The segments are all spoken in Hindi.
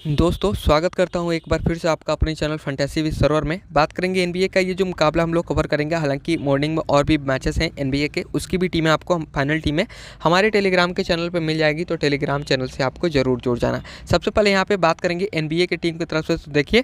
दोस्तों स्वागत करता हूं एक बार फिर से आपका अपने चैनल फैंटेसी विद सर्वर में। बात करेंगे एनबीए का। ये जो मुकाबला हम लोग कवर करेंगे, हालांकि मॉर्निंग में और भी मैचेस हैं एनबीए के, उसकी भी टीमें आपको फाइनल टीमें हमारे टेलीग्राम के चैनल पे मिल जाएगी, तो टेलीग्राम चैनल से आपको जरूर जुड़ जाना। सबसे पहले यहाँ पे बात करेंगे एनबीए की टीम की तरफ से। तो देखिए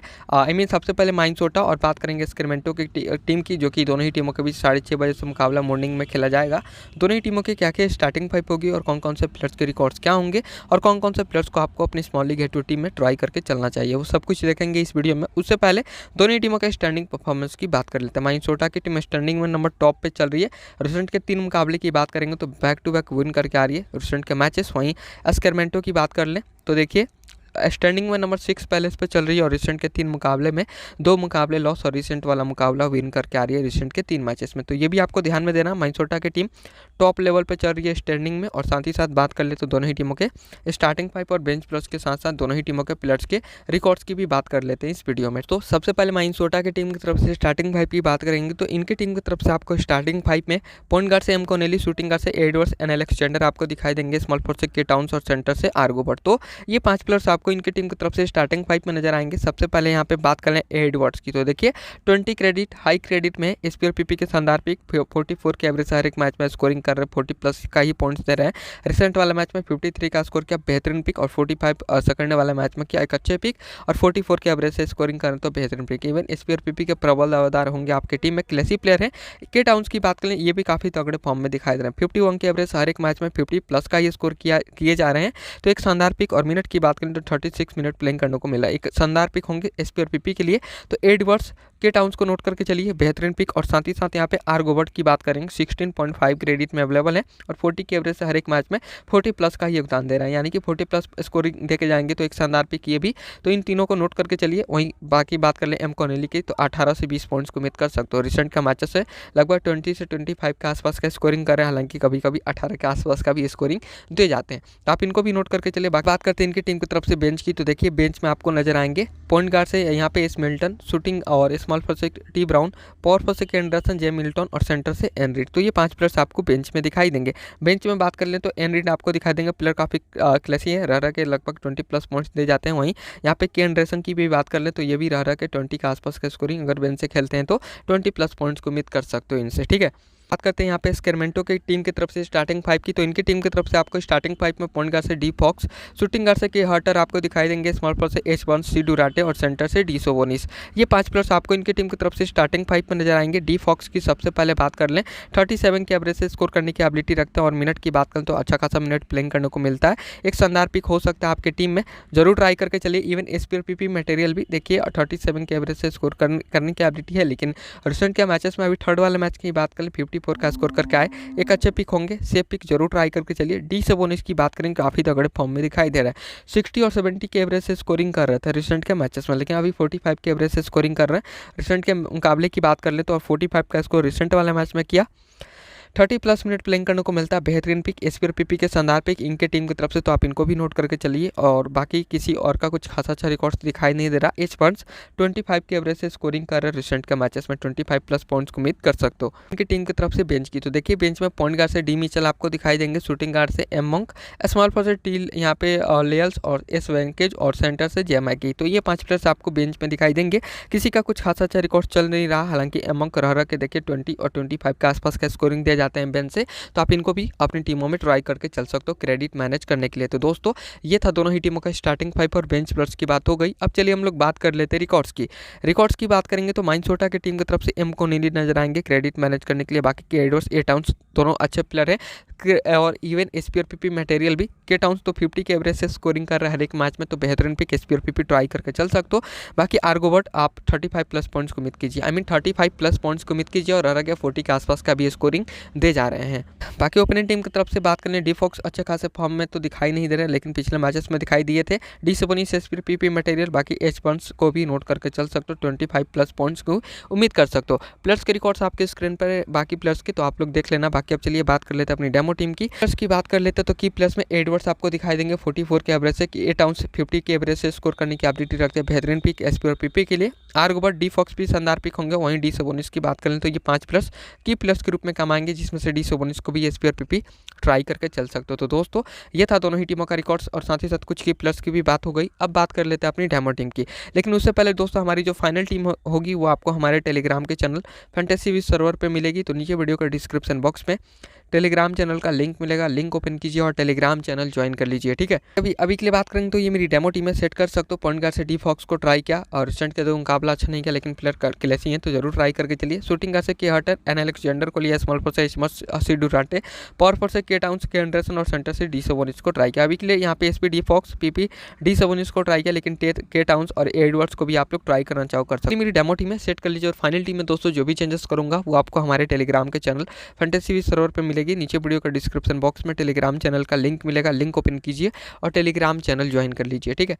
सबसे पहले माइनसोटा और बात करेंगे स्क्रमेंटो की टीम की, जो कि दोनों ही टीमों के बीच 6:30 बजे से मुकाबला मॉर्निंग में खेला जाएगा। दोनों ही टीमों की क्या क्या स्टार्टिंग फाइव होगी और कौन कौन से प्लेयर्स के रिकॉर्ड्स क्या होंगे और कौन कौन से प्लेयर्स को आपको अपनी small league head to team में ट्राई करके चलना चाहिए, वो सब कुछ देखेंगे इस वीडियो में। उससे पहले दोनों ही टीमों के स्टैंडिंग परफॉर्मेंस की बात कर लेते हैं। माइनसोटा की टीम स्टैंडिंग में नंबर टॉप पे चल रही है। रिसेंट के 3 मुकाबले की बात करेंगे तो बैक टू बैक विन करके आ रही है रिसेंट के मैचेस। वहीं स्क्रमेंटो की बात कर लें तो देखिए स्टैंडिंग में नंबर 6 पैलेस पे चल रही है और रिसेंट के 3 मुकाबले में 2 मुकाबले लॉस और रिसेंट वाला मुकाबला विन करके आ रही है रिसेंट के 3 मैचेस में। तो ये भी आपको ध्यान में देना। माइनसोटा की टीम टॉप लेवल पे चल रही है स्टैंडिंग में। और साथ ही साथ बात कर ले तो दोनों ही टीमों के स्टार्टिंग फाइव और बेंच प्लस के साथ साथ दोनों ही टीमों के प्लेयर्स के रिकॉर्ड्स की भी बात कर लेते हैं इस वीडियो में। तो सबसे पहले माइनसोटा की टीम की तरफ से स्टार्टिंग फाइव की बात करेंगे तो इनकी टीम की तरफ से आपको स्टार्टिंग फाइव में पॉइंट गार्ड से एम कोनेली, शूटिंग गार्ड से एडवर्ड्स एंड अलेक्जेंडर आपको दिखाई देंगे, स्मॉल फोर्स से के टाउन्स और सेंटर से आर्गोबर्ट। तो ये 5 प्लेयर्स आपको इनकी टीम की तरफ से स्टार्टिंग फाइव में नजर आएंगे। सबसे पहले यहाँ पे बात करें एडवर्ड्स की तो देखिए 20 क्रेडिट हाई क्रेडिट में एसपी और पीपी के शानदार पिक, 44 के एवरेज हर एक मैच में स्कोरिंग कर रहे हैं, 40 प्लस का ही पॉइंट्स दे रहे हैं। रिसेंट वाला मैच में 53 का स्कोर किया, बेहतरीन पिक, और 45 सेकंड वाला मैच में किया एक अच्छे पिक, और 44 के एवरेज से स्कोरिंग करें तो बेहतरीन पिक। इवन एसपी और पीपी के प्रबल दावेदार होंगे आपकी टीम में, क्लासी प्लेयर हैं। के टाउन्स की बात करें, ये भी काफी तगड़े फॉर्म में दिखाई दे रहे हैं। 51 के एवरेज हर एक मैच में 50 प्लस का ही स्कोर किए जा रहे हैं, तो एक शानदार पिक। और मिनट की बात करें तो 36 मिनट प्लेइंग करने को मिला, एक शानदार पिक होंगे एसपी और पीपी के लिए। तो एडवर्ड्स के टाउन्स को नोट करके चलिए, बेहतरीन पिक। और साथ ही साथ यहाँ पे आर्गोबर्ट की बात करेंगे, 16.5 क्रेडिट में अवेलेबल है और 40 के एवरेज से हर एक मैच में 40 प्लस का ही योगदान दे रहा है, यानी कि 40 प्लस स्कोरिंग देके जाएंगे, तो एक शानदार पिक ये भी। तो इन तीनों को नोट करके चलिए। वहीं बाकी बात कर ले एम कोनेली की, तो 18 से 20 पॉइंट्स को उम्मीद कर सकते हो। रिसेंट का मैचेस से लगभग 20 से 25 के आसपास का स्कोरिंग कर रहे हैं, हालांकि कभी कभी 18 के आसपास का भी स्कोरिंग दे जाते हैं, तो आप इनको भी नोट करके चलिए। बात करते हैं इनकी टीम की तरफ से बेंच की, तो देखिए बेंच में आपको नजर आएंगे पॉइंट गार्ड से यहाँ पे एस मिल्टन, शूटिंग और स्मॉल फोर्स से टी ब्राउन, पावर फोर्स से एंडरसन, जे मिल्टन और सेंटर से एनरिड। तो ये 5 प्लेयर्स आपको बेंच में दिखाई देंगे। बेंच में बात कर लें तो एनरिड आपको दिखाई देंगे, प्लेयर काफी क्लासी है, रह के लगभग 20 प्लस पॉइंट्स दे जाते हैं। वहीं यहाँ पे के एंडरसन की भी बात कर ले तो ये भी रह के 20 के आसपास का स्कोरिंग, अगर बेंच से खेलते हैं तो 20 प्लस पॉइंट्स को उम्मीद कर सकते हो इनसे, ठीक है। बात करते हैं यहाँ पे स्क्रमेंटो की टीम की तरफ से स्टार्टिंग फाइव की, तो इनकी टीम की तरफ से आपको स्टार्टिंग फाइव में पॉइंट गार्ड से डी फॉक्स, शूटिंग गार्ड से के हर्टर आपको दिखाई देंगे, स्मॉल फोर्स से एच बॉन्स, सी डुराटे और सेंटर से डी सोवोनिस। ये 5 प्लेयर्स आपको इनकी टीम की तरफ से स्टार्टिंग फाइव में नजर आएंगे। डी फॉक्स की सबसे पहले बात कर लें, 37 के एवरेज से स्कोर करने की एबिलिटी रखते हैं, और मिनट की बात करें तो अच्छा खासा मिनट प्लेइंग करने को मिलता है, एक शानदार पिक हो सकता है आपकी टीम में, जरूर ट्राई करके चलिए। इवन एसपी और पीपी मटेरियल भी देखिए 37 के एवरेज से स्कोर करने की एबिलिटी है, लेकिन रिसेंट के मैचेस में अभी थर्ड वाले मैच की बात करें 54 का स्कोर करके आए, एक अच्छे पिक होंगे, सेफ पिक जरूर ट्राई करके चलिए। डी सेवोनिस की बात करें, काफी तगड़े फॉर्म में दिखाई दे रहा है, 60 और 70 के एवरेज से स्कोरिंग कर रहे थे रिसेंट के मैचेस में, लेकिन अभी 45 के एवरेज से स्कोरिंग कर रहे हैं। रिसेंट के मुकाबले की बात कर ले तो 45 का स्कोर रिसेंट वाले मैच में किया, 30 प्लस मिनट प्लेइंग करने को मिलता है, बेहतरीन पिक। एसपी और पीपी के शानदार पिक इनके टीम की तरफ से, तो आप इनको भी नोट करके चलिए। और बाकी किसी और का कुछ खासा अच्छा रिकॉर्ड्स दिखाई नहीं दे रहा। एच बर्न्स 25 के एवरेज से स्कोरिंग कर रहे हैं रिसेंट के मैचेस में, 25 प्लस पॉइंट्स को उम्मीद कर सकते हो इनकी टीम की तरफ से बेंच की, तो देखिए बेंच में पॉइंट गार्ड से डी मिचेल आपको दिखाई देंगे, शूटिंग गार्ड से एम मंक, स्मॉल फोर्स से टील यहाँ पे लेयल्स और एस वेंकेज, और सेंटर से जेमा की। तो ये 5 प्लेयर्स आपको बेंच में दिखाई देंगे। किसी का कुछ खासा अच्छा रिकॉर्ड चल नहीं रहा, हालांकि एम मंक रह के देखिए 20 और 25 के आसपास का स्कोरिंग दिए जाते हैं बेंच से, तो आप इनको भी अपनी टीमों में ट्राई करके चल सकते हो क्रेडिट मैनेज करने के लिए। तो दोस्तों ये था दोनों ही टीमों का स्टार्टिंग फाइव और बेंच प्लेयर्स की बात हो गई। अब चलिए हम लोग बात कर लेते हैं रिकॉर्ड्स की बात करेंगे तो माइनसोटा की टीम की तरफ से एम कोनेली नजर आएंगे क्रेडिट मैनेज करने के लिए। बाकी के एडवर्ड्स, ए टाउन्स दोनों अच्छे प्लेयर हैं, और इवन एसपी और पीपी मटेरियल भी। के टाउन्स तो 50 के एवरेज से स्कोरिंग कर रहा है हर एक मैच में, तो बेहतरीन पिक, एसपी और पीपी ट्राई करके चल सकते हो। बाकी आर्गोबर्ट आप 35 प्लस पॉइंट्स को उम्मीद कीजिए, 35 प्लस पॉइंट्स को उम्मीद कीजिए, और रह गया 40 के आसपास का भी स्कोरिंग दे जा रहे हैं। बाकी ओपनिंग टीम की तरफ से बात करें, डी फॉक्स अच्छे खासे फॉर्म में तो दिखाई नहीं दे रहे, लेकिन पिछले मैचेस में दिखाई दिए थे। डी सेवोनिस, एसपी और पीपी मटेरियल, बाकी एच बर्न्स को भी नोट करके चल सकते हो, 25 प्लस पॉइंट्स को उम्मीद कर सकते हो। प्लेयर्स के रिकॉर्ड्स आपके स्क्रीन पर बाकी प्लेयर्स की, तो आप लोग देख लेना। बाकी अब चलिए बात कर लेते हैं अपनी डेमो टीम की। प्लेयर्स की बात कर लेते हैं तो की प्लेयर्स में एडवर्ड्स आपको दिखाई देंगे 44 के एवरेज से, ए टाउन्स 50 के एवरेज से स्कोर करने की एबिलिटी रखते हैं, बेहतरीन पिक एसपी और पीपी के लिए। आर्गोबर्ट, डी फॉक्स भी शानदार पिक होंगे। वहीं डी सेवोनिस की बात करें तो ये 5 प्लस की प्लेयर्स के रूप में कमाएंगे, जिसमें से डी को भी एसपी और पीपी ट्राई करके चल सकते हो। तो दोस्तों ये था दोनों ही टीमों का रिकॉर्ड्स और साथ ही साथ कुछ की प्लस की भी बात हो गई। अब बात कर लेते हैं अपनी डेमो टीम की, लेकिन उससे पहले दोस्तों हमारी जो फाइनल टीम होगी वो आपको हमारे टेलीग्राम के चैनल फैंटेसी विद सर्वर पे मिलेगी। तो नीचे वीडियो के डिस्क्रिप्शन बॉक्स में टेलीग्राम चैनल का लिंक मिलेगा, लिंक ओपन कीजिए और टेलीग्राम चैनल ज्वाइन कर लीजिए, ठीक है। अभी के लिए बात करेंगे तो ये मेरी डेमो टीम है, सेट कर सकते हो। पॉइंट गार्ड से डी फॉक्स को ट्राई किया और स्टंट के दो मुकाबला अच्छा नहीं किया, लेकिन प्लेयर क्लेसी हैं तो जरूर ट्राई करके चलिए। शूटिंग गार्ड से के हटर एन अलेक्जेंडर को लिया, स्मॉल फोर से सी डुरांटे, पावर फोर से के टाउन्स के एंडरसन और सेंटर से डी को ट्राई किया। अभी के लिए यहाँ पे SP D fox PP D को ट्राई किया, लेकिन के टाउन्स और एडवर्ड्स को भी आप लोग ट्राई करना चाहो कर सकते। मेरी डेमो टीम है, सेट कर लीजिए। और फाइनल टीम में दोस्तों जो भी चेंजेस करूंगा वो आपको हमारे टेलीग्राम के चैनल फैंटेसी विद सर्वर पे मिलेगी। नीचे वीडियो का डिस्क्रिप्शन बॉक्स में टेलीग्राम चैनल का लिंक मिलेगा, लिंक ओपन कीजिए और टेलीग्राम चैनल ज्वाइन कर लीजिए, ठीक है।